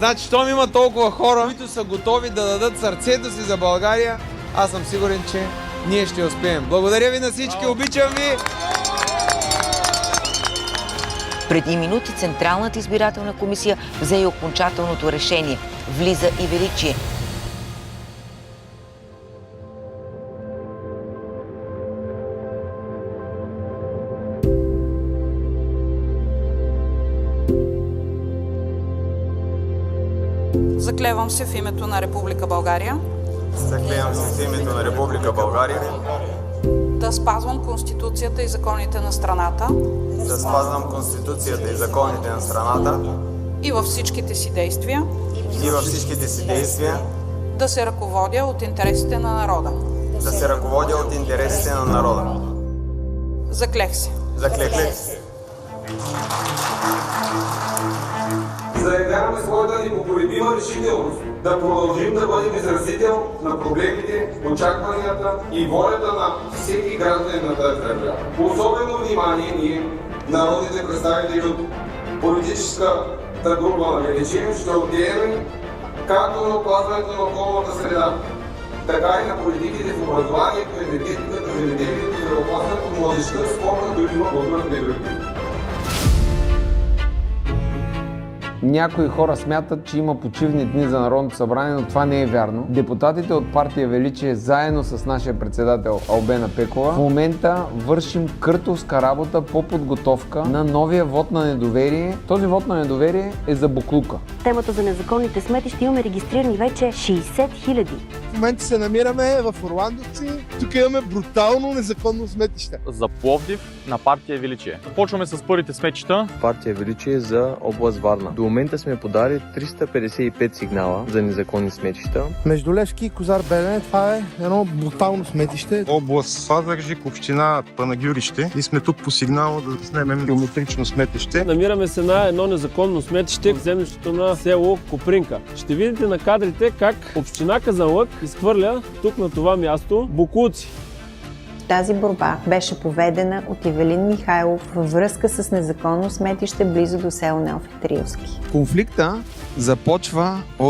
Значи, щом има толкова хора, които са готови да дадат сърцето си за България, аз съм сигурен, че ние ще успеем. Благодаря ви на всички, обичам ви! Преди минути Централната избирателна комисия взе и окончателното решение. Влиза и Величие. Заклевам се в името на Република България Заклевам се в името на Република България да спазвам Конституцията и законите на страната да спазвам Конституцията и законите на страната и във всичките си действия да се ръководя от интересите на народа. Заклех се. Заявяваме своята непоколебима решителност да продължим да бъдем изразител на проблемите, очакванията и волята на всеки гражданин на тази държава. Особено внимание ние, народните представители от политическата група на Величие, ще отделяме както на опазването на околната среда, така и на политиките в образованието, енергетиката, земеделието, здравеопазването, младежта, спорта, дори има културата и други. Някои хора смятат, че има почивни дни за Народното събрание, но това не е вярно. Депутатите от партия Величие, заедно с нашия председател Албена Пекова, в момента вършим къртовска работа по подготовка на новия вод на недоверие. Този вод на недоверие е за боклука. Темата за незаконните сметища имаме регистрирани вече 60 000. В момента се намираме в Орландовци. Тук имаме брутално незаконно сметище. За Пловдив на партия Величие. Почваме с първите сметища. Партия Величие за област Варна. До момента сме подали 355 сигнала за незаконни сметища. Между Левски и Козар Белене това е едно брутално сметище. Област Пазарджик, община Панагюрище. И сме тук по сигнал да снемем биометрично сметище. Намираме се на едно незаконно сметище в землището на село Копринка. Ще видите на кадрите как община Казанлък изхвърля тук на това място боклуци. Тази борба беше поведена от Ивелин Михайлов във връзка с незаконно сметище близо до село Неофит Рилски. Конфликта започва от